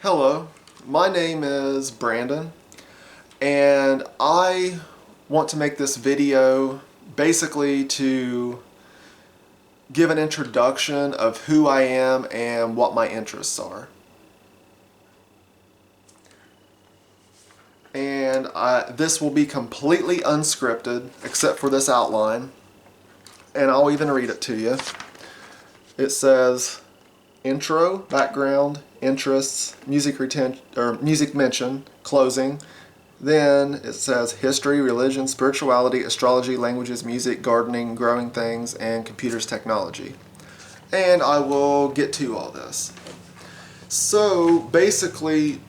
Hello, my name is Brandon, and I want to make this video basically to give an introduction of who I am and what my interests are. And this will be completely unscripted except for this outline, and I'll even read it to you. It says, intro, background, interests, music mention, closing. Then it says history, religion, spirituality, astrology, languages, music, gardening, growing things, and computers technology. And I will get to all this. So basically,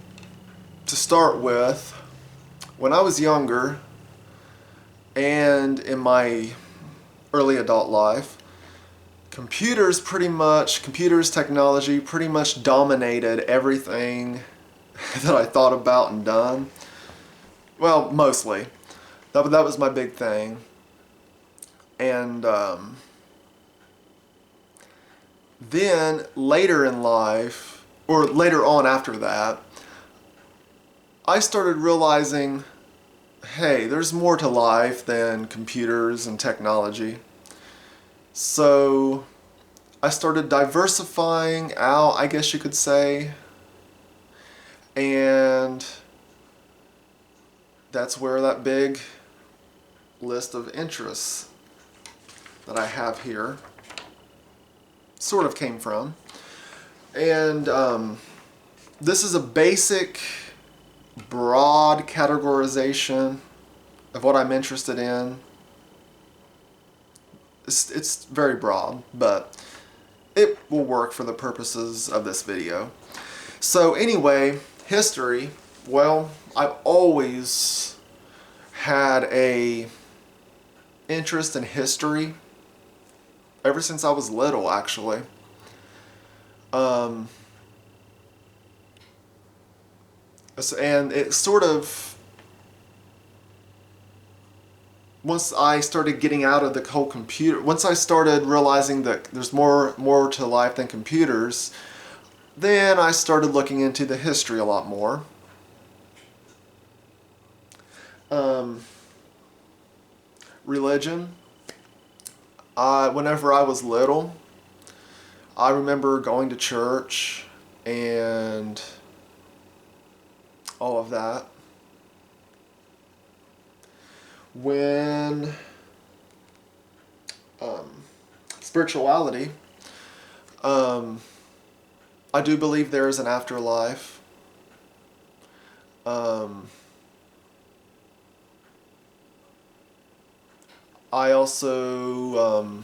to start with, when I was younger and in my early adult life, computers, technology pretty much dominated everything that I thought about and done. Well, mostly. That was my big thing. And then later in life, or later on after that, I started realizing, hey, there's more to life than computers and technology. So I started diversifying out, I guess you could say, and that's where that big list of interests that I have here sort of came from. And this is a basic, broad categorization of what I'm interested in. It's very broad, but it will work for the purposes of this video. So anyway, history, well, I've always had a interest in history ever since I was little, actually. And it sort of, once I started getting out of the whole computer, once I started realizing that there's more to life than computers, then I started looking into the history a lot more. Religion. Whenever I was little, I remember going to church and all of that. When spirituality, I do believe there is an afterlife. I also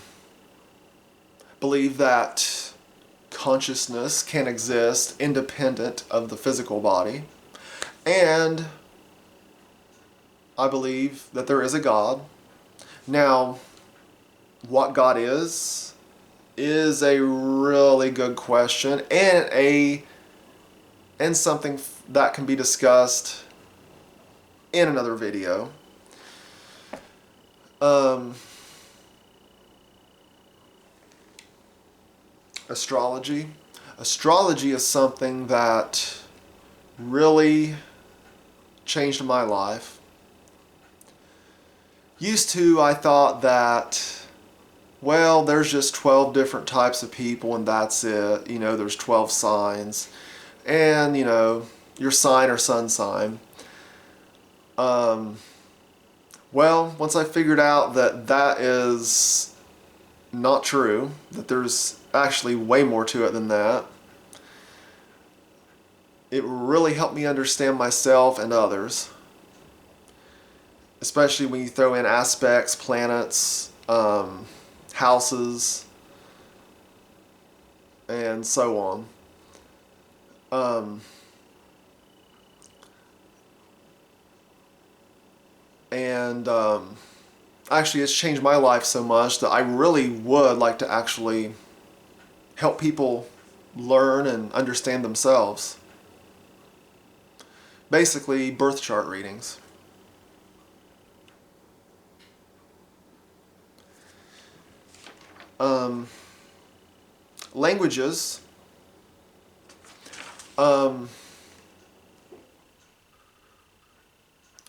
believe that consciousness can exist independent of the physical body. And I believe that there is a God. Now, what God is a really good question, and something that can be discussed in another video. Astrology. Astrology is something that really changed my life. Used to, I thought that, well, there's just 12 different types of people and that's it. You know, there's 12 signs. And, you know, your sign or sun sign. Well, once I figured out that that is not true, that there's actually way more to it than that, it really helped me understand myself and others. Especially when you throw in aspects, planets, houses, and so on. And actually, it's changed my life so much that I really would like to actually help people learn and understand themselves. Basically, birth chart readings. Languages.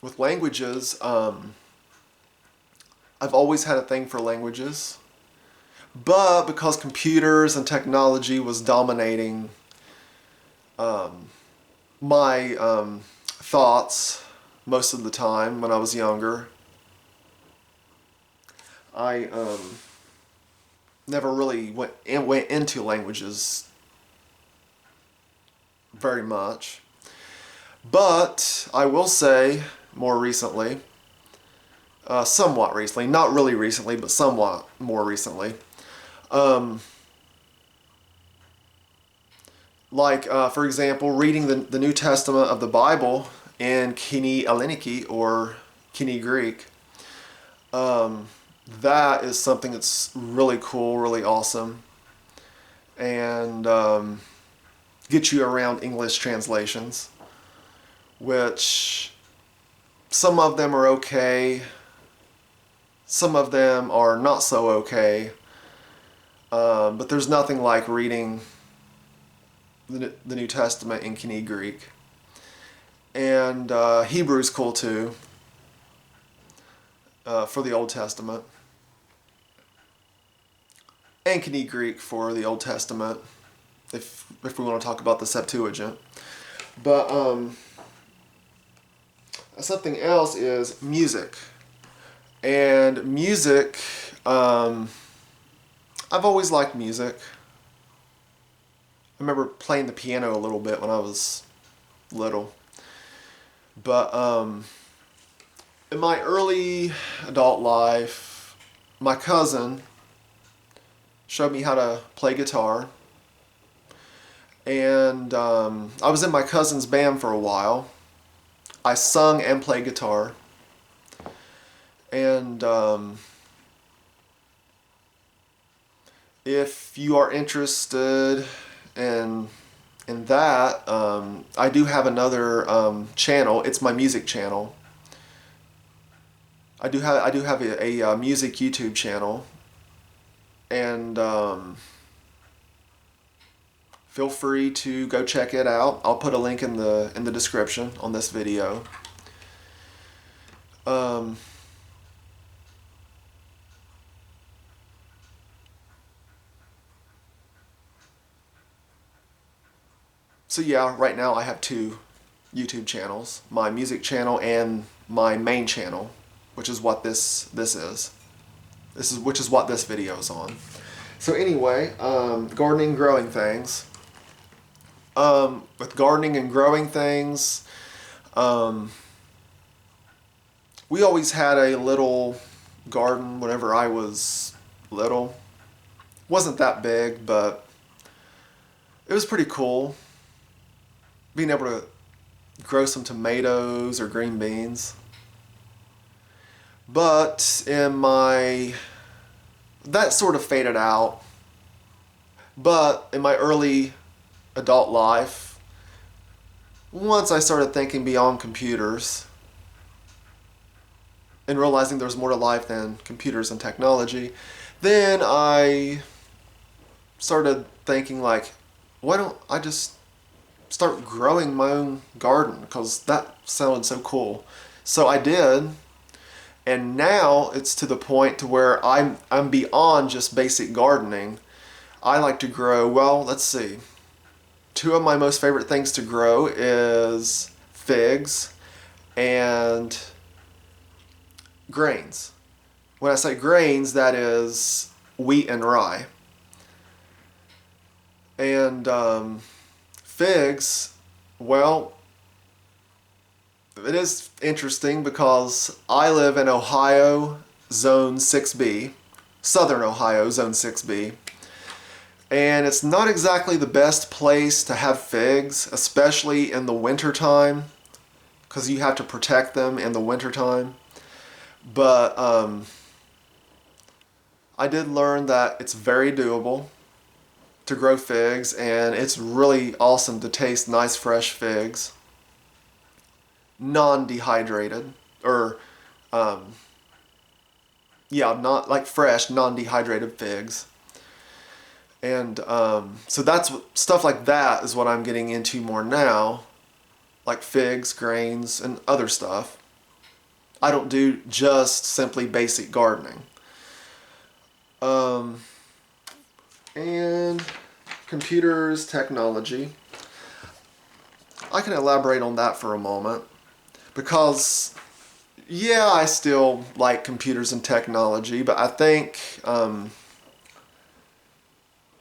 with languages, I've always had a thing for languages. But because computers and technology was dominating my thoughts most of the time when I was younger, I never really went into languages very much. But I will say more recently, somewhat recently, not really recently, but somewhat more recently, for example, reading the New Testament of the Bible in Kini Eleniki or Kini Greek, that is something that's really cool, really awesome, and get you around English translations, which some of them are okay, some of them are not so okay, but there's nothing like reading the New Testament in Kini Greek. And Hebrew's cool too, for the Old Testament. And Kini Greek for the Old Testament, if we want to talk about the Septuagint. But something else is music. And music, I've always liked music. I remember playing the piano a little bit when I was little. But in my early adult life, my cousin showed me how to play guitar. And I was in my cousin's band for a while. I sung and played guitar. And if you are interested in that, I do have another channel. It's my music channel. I do have a music YouTube channel, and feel free to go check it out. I'll put a link in the description on this video. So yeah, right now I have two YouTube channels, my music channel and my main channel, which is what this is. Which is what this video is on. So anyway, gardening, growing things. With gardening and growing things, we always had a little garden whenever I was little. Wasn't that big, but it was pretty cool being able to grow some tomatoes or green beans. But that sort of faded out. But in my early adult life, once I started thinking beyond computers and realizing there's more to life than computers and technology, then I started thinking, like, why don't I just start growing my own garden, because that sounded so cool. So I did, and now it's to the point to where I'm beyond just basic gardening. I like to grow, well, let's see. Two of my most favorite things to grow is figs and grains. When I say grains, that is wheat and rye. And figs, well, it is interesting because I live in Ohio, Zone 6B, Southern Ohio, Zone 6B, and it's not exactly the best place to have figs, especially in the wintertime, because you have to protect them in the wintertime. But I did learn that it's very doable to grow figs, and it's really awesome to taste nice fresh figs, non-dehydrated, or not like fresh, non-dehydrated figs. And so that's stuff like that is what I'm getting into more now, like figs, grains, and other stuff. I don't do just simply basic gardening. And computers, technology. I can elaborate on that for a moment because, yeah, I still like computers and technology, but I think,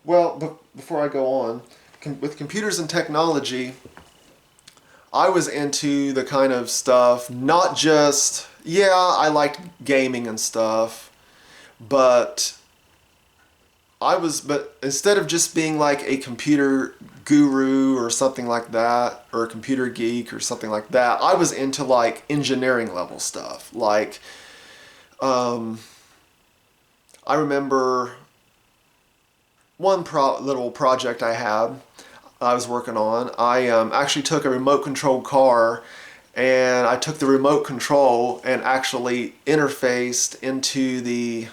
before I go on, with computers and technology, I was into the kind of stuff, not just, yeah, I liked gaming and stuff, but but instead of just being like a computer guru or something like that, or a computer geek or something like that, I was into like engineering level stuff. Like, I remember one little project I was working on. I actually took a remote controlled car and I took the remote control and actually interfaced into the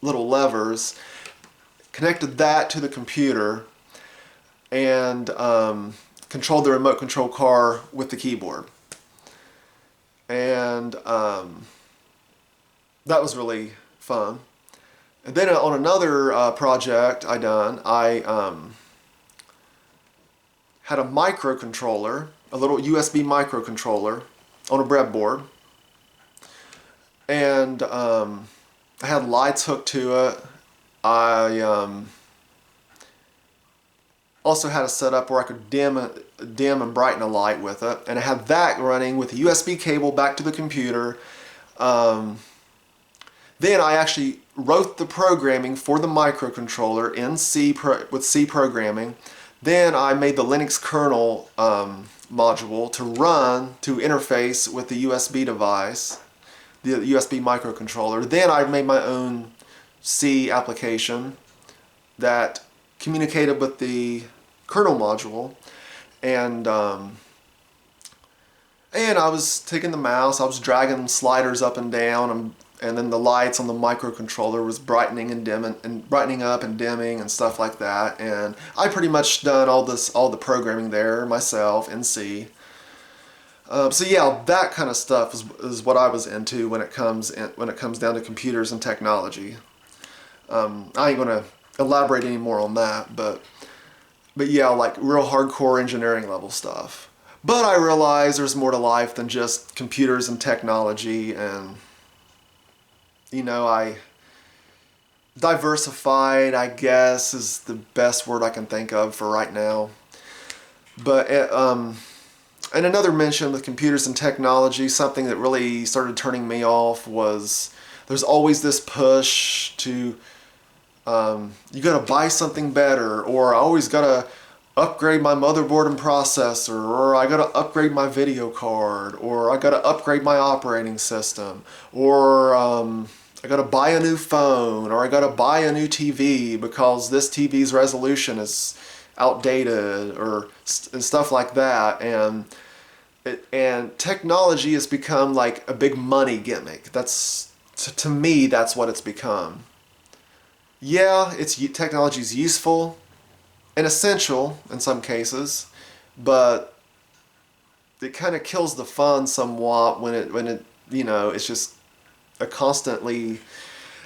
little levers, connected that to the computer, and controlled the remote control car with the keyboard. And that was really fun. And then on another project I had a microcontroller, a little USB microcontroller on a breadboard. And I had lights hooked to it. I also had a setup where I could dim and brighten a light with it, and I had that running with a USB cable back to the computer. Then I actually wrote the programming for the microcontroller in with C programming. Then I made the Linux kernel module to interface with the USB device, the USB microcontroller. Then I made my own C application that communicated with the kernel module, and I was taking the mouse, I was dragging sliders up and down, and then the lights on the microcontroller was brightening and dimming, and brightening up and dimming and stuff like that. And I pretty much done all the programming there myself in C. So yeah, that kind of stuff is what I was into when it comes down to computers and technology. I ain't gonna elaborate any more on that, but yeah, like real hardcore engineering level stuff. But I realize there's more to life than just computers and technology, and I diversified, I guess, is the best word I can think of for right now. But and another mention with computers and technology, something that really started turning me off was there's always this push to you gotta buy something better, or I always gotta upgrade my motherboard and processor, or I gotta upgrade my video card, or I gotta upgrade my operating system, or I gotta buy a new phone, or I gotta buy a new TV because this TV's resolution is outdated, and stuff like that. And technology has become like a big money gimmick. To me, that's what it's become. Yeah, technology is useful and essential in some cases, but it kind of kills the fun somewhat when it it's just a constantly,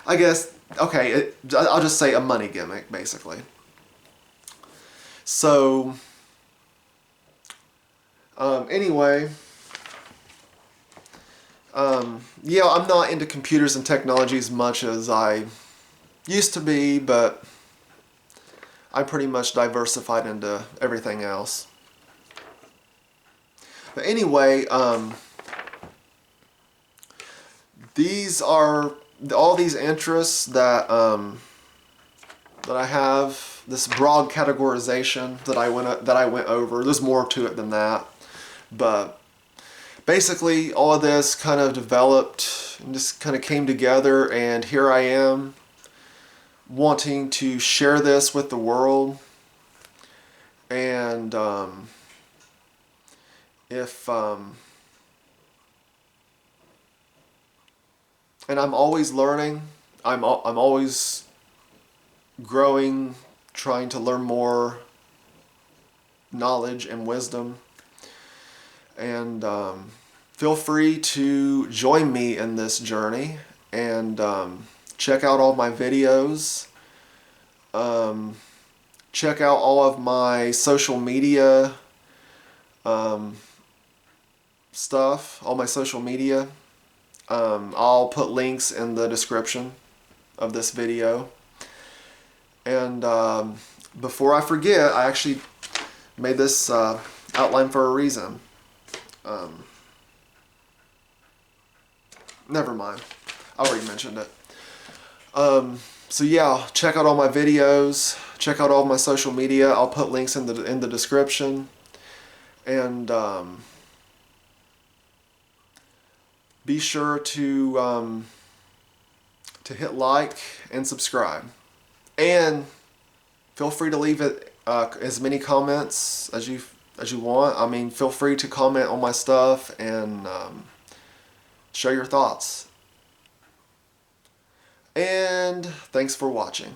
I guess, okay, I'll just say a money gimmick basically. So anyway, yeah, I'm not into computers and technology as much as I used to be, but I pretty much diversified into everything else. But anyway, these are all these interests that I have. This broad categorization that I went over. There's more to it than that, but basically all of this kind of developed and just kind of came together, and here I am wanting to share this with the world. And if and I'm always learning. I'm always growing, trying to learn more knowledge and wisdom. And feel free to join me in this journey and check out all my videos. Check out all of my social media stuff, all my social media. I'll put links in the description of this video. And before I forget, I actually made this outline for a reason. Never mind. I already mentioned it. So yeah, check out all my videos. Check out all my social media. I'll put links in the description. And be sure to hit like and subscribe. And feel free to leave it as many comments as you want. I mean, feel free to comment on my stuff and share your thoughts. And thanks for watching.